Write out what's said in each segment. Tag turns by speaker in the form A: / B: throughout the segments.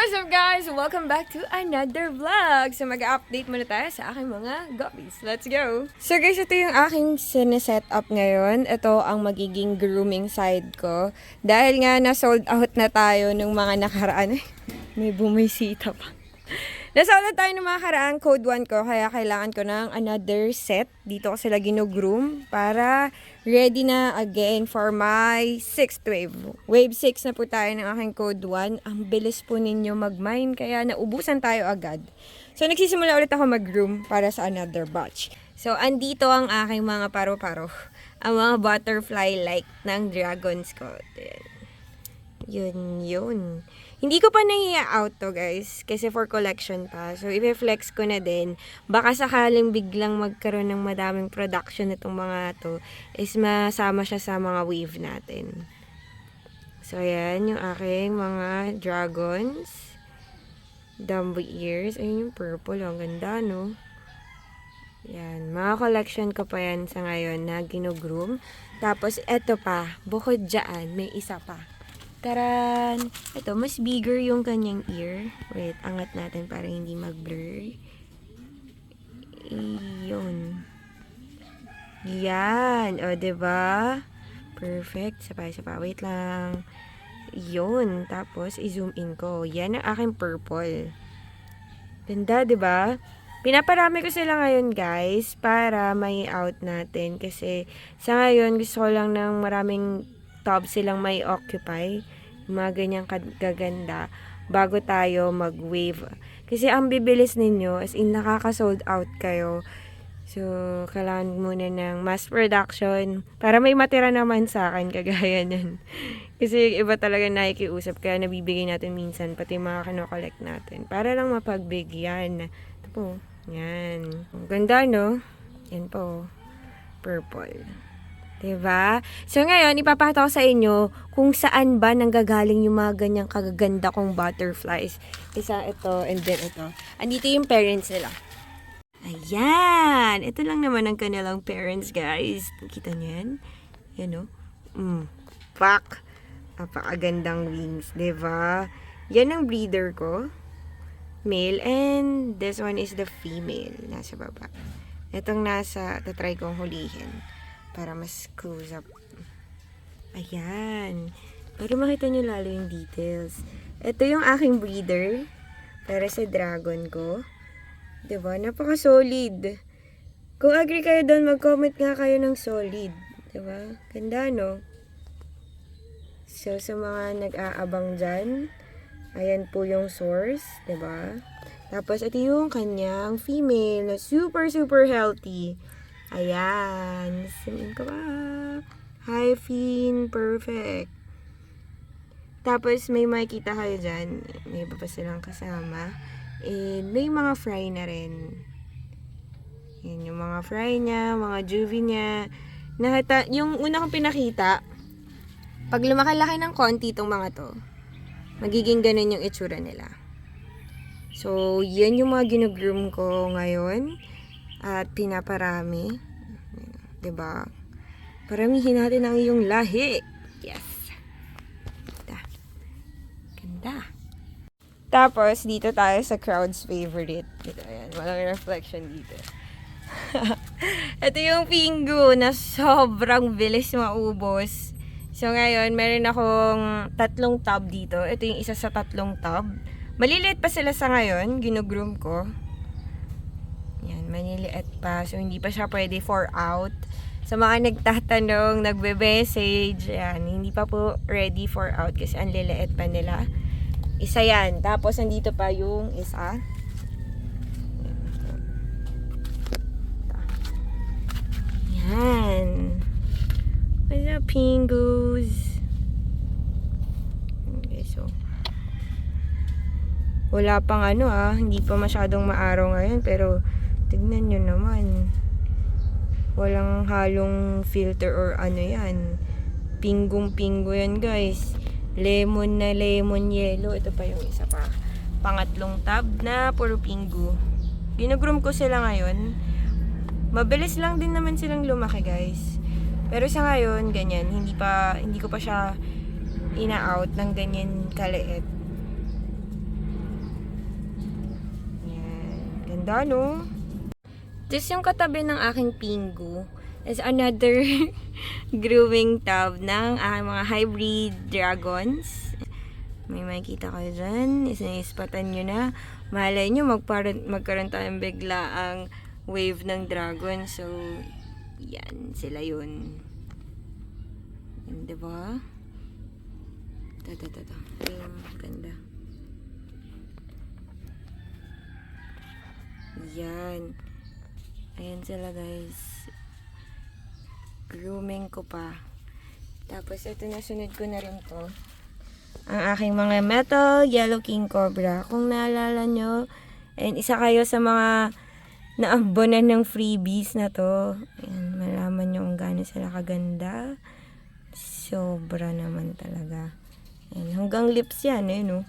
A: What's up guys? Welcome back to another vlog. So mag-update muna tayo sa aking mga guppies. Let's go! So guys, ito yung aking sineset up ngayon. Ito ang magiging grooming side ko. Dahil nga na-sold out na tayo ng mga nakaraan. May bumisita pa. Nasold out tayo ng mga karaang code 1 ko, kaya kailangan ko ng another set. Dito ko sila gino-groom para ready na again for my 6th wave. Wave 6 na po tayo ng aking code 1. Ang bilis po ninyo mag-mine, kaya naubusan tayo agad. So nagsisimula ulit ako mag-groom para sa another batch. So andito ang aking mga paro-paro. Ang mga butterfly-like ng dragons ko. Yun. Hindi ko pa nai-out to guys, kasi for collection pa. So, i-flex ko na din. Baka sakaling biglang magkaroon ng madaming production itong mga to, is masama siya sa mga wave natin. So, ayan yung aking mga dragons. Dumbo ears. Ayun yung purple. Ang ganda, no? Yan. Mga collection ko pa yan sa ngayon na gino-groom. Tapos, eto pa. Bukod dyan, may isa pa. Taran! Ito, mas bigger yung kanyang ear. Wait, angat natin para hindi mag-blur. Iyon. Yan. O, diba? Perfect. Sapa. Wait lang. Yun. Tapos, i-zoom in ko. Yan ang aking purple. Ganda, diba? Pinaparami ko sila ngayon, guys, para may out natin. Kasi, sa ngayon, gusto ko lang ng maraming tub silang may occupy, mga ganyang kaganda, bago tayo mag-wave. Kasi ang bibilis ninyo, as in nakaka-sold out kayo. So, kailangan muna ng mass production para may matira naman sa akin, kagaya nun. Kasi iba talaga nakikiusap, kaya nabibigay natin minsan, pati mga kinokollect natin, para lang mapagbigyan. Ito po, yan. Ganda, no? Yan po, purple. Diba? So ngayon, ipapakita ko sa inyo kung saan ba nanggagaling yung mga ganyang kagaganda kong butterflies. Isa ito, and then ito. Andito yung parents nila. Ayan! Ito lang naman ang kanilang parents, guys. Kita niyo yan? Yan, o. Pak! Napakagandang wings, diba? Yan ang breeder ko. Male, and this one is the female. Nasa baba. Itong nasa, tatry kong hulihin para mas close up. Ayan. Para makita nyo lalo yung details. Ito yung aking breeder para sa dragon ko. Diba? Napaka-solid. Kung agree kayo doon, mag-comment nga kayo ng solid. Diba? Ganda, no? So, sa mga nag-aabang dyan, ayan po yung source. Diba? Tapos, ito yung kanyang female na super healthy. Ayan. Simin ko ba? Hi, Finn. Perfect. Tapos, may makikita kayo dyan. May iba pa silang kasama. And, may mga fry na rin. Yan yung mga fry niya, mga juvie niya. Yung una kong pinakita, pag lumaki-laki ng konti itong mga to, magiging ganun yung itsura nila. So, yan yung mga ginugroom ko ngayon. At pinaparami. Diba? Paramihin natin ang iyong lahi. Yes. Ganda. Tapos, dito tayo sa crowd's favorite. Dito, ayan. Walang reflection dito. Ito yung Pingu na sobrang bilis maubos. So, ngayon, meron akong 3 tub dito. Ito yung isa sa 3 tub. Maliliit pa sila sa ngayon. Ginugroom ko. Yan, maniliit pa. So, hindi pa siya pwede for out. Sa mga nagtatanong, nagbe-message, yan, hindi pa po ready for out kasi ang liliit pa nila. Isa yan. Tapos, andito pa yung isa. Yan. What's up, Pingus? Okay, so, wala pang hindi pa masyadong maaraw ngayon, pero tignan nyo naman. Walang halong filter or yan. Pinggong-pinggo yan, guys. Lemon na lemon yellow. Ito pa yung isa pa. Pangatlong tab na puro pinggo. Ginugroom ko sila ngayon. Mabilis lang din naman silang lumaki, guys. Pero sa ngayon, ganyan. Hindi ko pa siya ina-out ng ganyan kaliit. Ganda, no? Tapos yung katabi ng aking Pingu is another grooming tub ng aking mga hybrid dragons. May makikita kayo dyan. Isinispatan nyo na. Malay nyo, magkaroon tayong bigla ang wave ng dragon. So, yan. Sila yun. Yan, diba? Ito. Ayun, ganda. Yan. Ayan sila, guys. Grooming ko pa. Tapos, ito nasunod ko na rin to. Ang aking mga metal yellow king cobra. Kung naalala nyo, and isa kayo sa mga naambonan ng freebies na to. Ayan, malaman nyo kung gaano sila kaganda. Sobra naman talaga. Ayan, hanggang lips yan, no?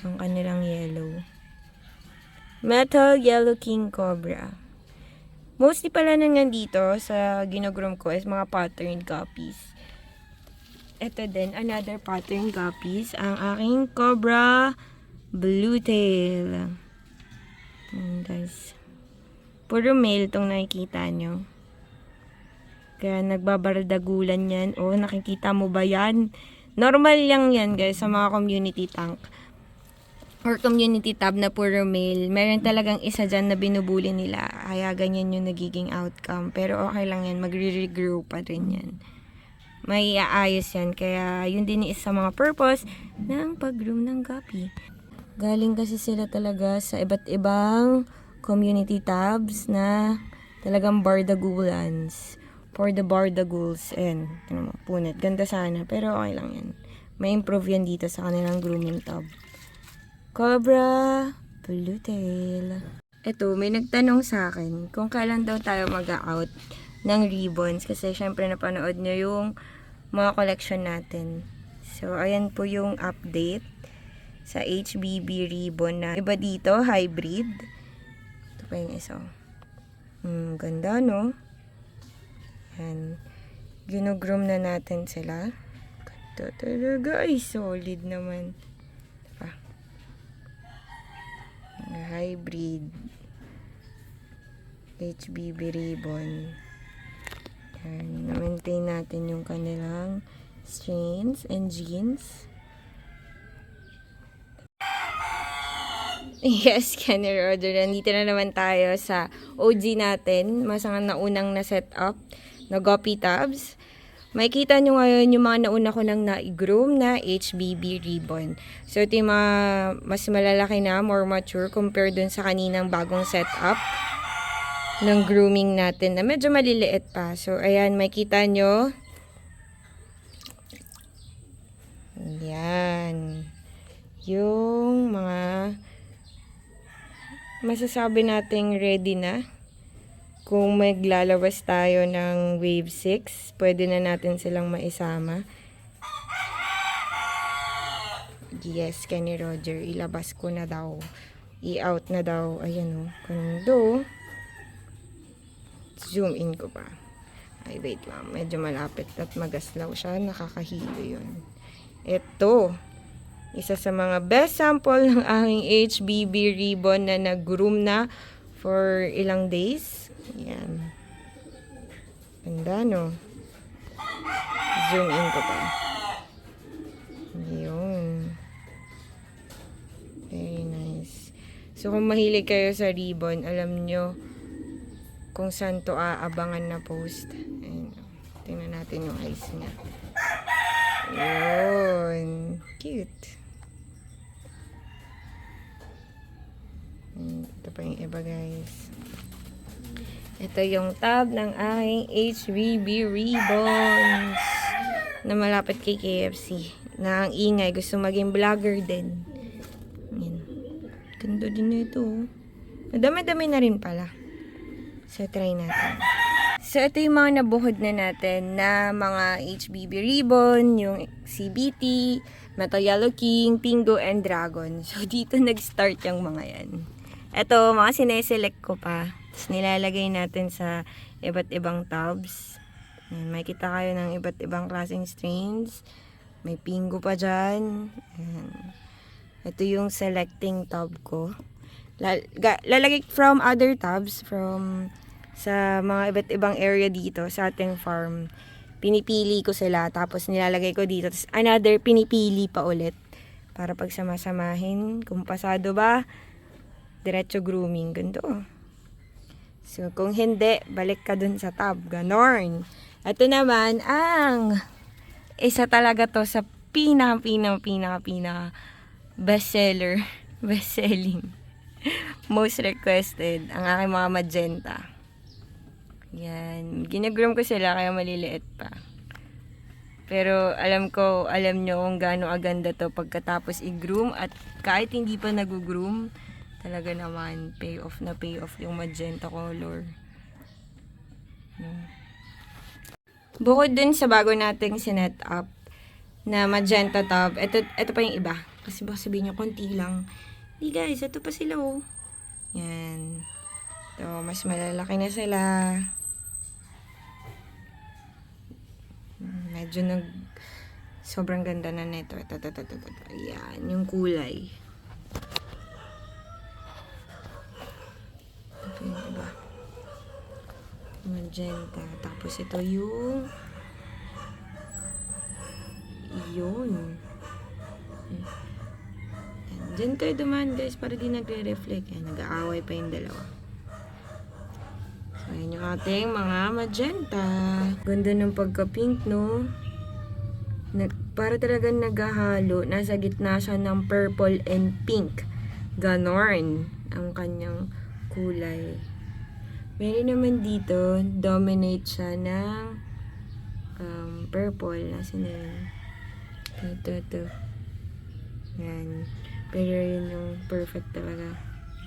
A: Ang kanilang yellow. Metal yellow king cobra. Mostly pala nandito sa ginogroom ko is mga patterned copies. Ito din, another patterned copies, ang aking Cobra Blue Tail. Guys. Puro male itong nakikita nyo. Kaya nagbabardagulan yan. Oh, nakikita mo ba yan? Normal lang yan, guys, sa mga community tank. Or community tab na puro male. Meron talagang isa dyan na binubuli nila. Kaya ganyan yung nagiging outcome. Pero okay lang yan. Magre-regrow pa rin yan. May aayos yan. Kaya yun din is sa mga purpose ng pag-groom ng guppy. Galing kasi sila talaga sa iba't ibang community tabs na talagang bardagulans. For the bardaguls. Ayan. Punit. Ganda sana. Pero okay lang yan. May improve yan dito sa kanilang grooming tab. Cobra Blue Tail. Ito, may nagtanong sa akin kung kailan daw tayo mag-out ng ribbons. Kasi syempre napanood nyo yung mga collection natin. So, ayan po yung update sa HBB ribbon na iba dito, hybrid. Ito pa yung isa. Ganda, no? Ayan. Ginugroom na natin sila. Ganda talaga. Ay, solid naman. Hybrid HBB ribbon. Na-maintain natin yung kanilang strains and jeans. Yes, Kenny Roger. Nandito na naman tayo sa OG natin. Masang naunang na setup na guppy tabs. Makikita nyo ngayon yung mga nauna ko nang na-groom na HBB ribbon. So, ito yung mga mas malalaki na, more mature compared dun sa kaninang bagong setup ng grooming natin na medyo maliliit pa. So, ayan, makikita nyo. Ayan. Yung mga masasabi nating ready na. Kung maglalabas tayo ng wave 6, pwede na natin silang maisama. Yes, Kenny Roger, ilabas ko na daw. I-out na daw. Ayan o, kando. Zoom in ko pa. Ay, wait lang. Medyo malapit at magaslaw siya. Nakakahilo yun. Ito. Isa sa mga best sample ng aking HBB ribbon na nag-groom na for ilang days. Ayan. Ganda, no? Zoom in ko pa. Yun. Very nice. So, kung mahilig kayo sa ribbon, alam nyo kung saan to aabangan na post. Ayan. Tingnan natin yung eyes niya. Yun. Cute. Ito pa yung iba, guys. Ito yung tab ng aking HBB ribbons na malapit kay KFC. Na ang ingay. Gusto maging vlogger din. Ayan. Ganda din na ito. Madami-dami na rin pala. So, try natin. So, ito yung mga nabuhod na natin na mga HBB ribbon, yung CBT, Metal Yellow King, Pingu, and Dragon. So, dito nag-start yung mga yan. Ito, mga sineselect ko pa. Tapos, nilalagay natin sa iba't ibang tabs. Ayan, makikita kayo ng iba't ibang klaseng strains. May Pingu pa dyan. Ayan. Ito yung selecting tab ko. Lalagay from other tabs, from sa mga iba't ibang area dito sa ating farm. Pinipili ko sila, tapos nilalagay ko dito. Tapos another, pinipili pa ulit. Para pag samasamahin, kung pasado ba, diretso grooming. Ganito. So, kung hindi, balik ka dun sa tab. Ganon. Ito naman, ang isa talaga to sa pinaka bestseller, bestselling, most requested, ang aking mga magenta. Yan. Ginagroom ko sila kaya maliliit pa. Pero alam nyo kung gaano aganda to pagkatapos i-groom, at kahit hindi pa nag-groom, talaga naman pay off yung magenta color. Bukod dun sa bago nating sinet up na magenta tub, ito pa yung iba. Kasi baka sabihin nyo, konti lang. Di guys, ito pa sila oh. Yan. So, mas malalaki na sila. Medyo sobrang ganda na nito. Ito. Ayan, yung kulay. Ito yung iba. Magenta. Tapos ito yung yun. Diyan kayo dumaan guys para di nagre-reflect. Nag-aaway pa yung dalawa. So, ayan yung ating mga magenta. Ganda ng pagka-pink, no? Para talagang naghahalo. Nasa gitna siya ng purple and pink. Ganon ang kanyang kulay. Meron naman dito, dominate siya ng purple. Nasa na yun? Ito. Yan. Pero yun yung perfect talaga.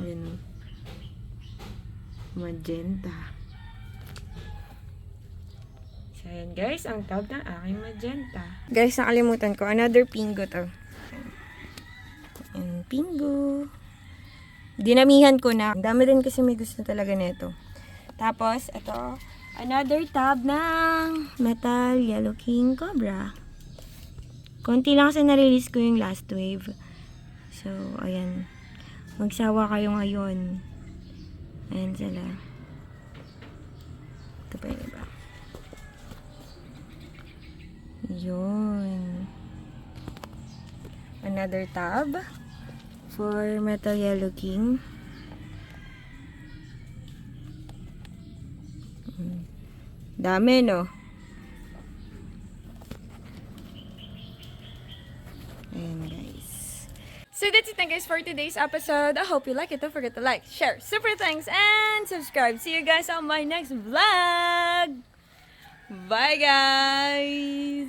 A: Yun. Magenta. So, ayan guys, ang tawag ng aking magenta. Guys, nakalimutan ko. Another pingo to. Ayan, pingo. Dinamihan ko na. Ang dami din kasi may gusto talaga nito. Tapos, ito. Another tab ng Metal Yellow King Cobra. Konti lang kasi na-release ko yung last wave. So, ayan. Magsawa kayo ngayon. Ayan sila. Ito pa yung iba. Yun. Another tab for Metal Yellow King. Dami, no? Ayan, guys.
B: So that's it guys for today's episode. I hope you like it. Don't forget to like, share, super thanks, and subscribe. See you guys on my next vlog. Bye guys!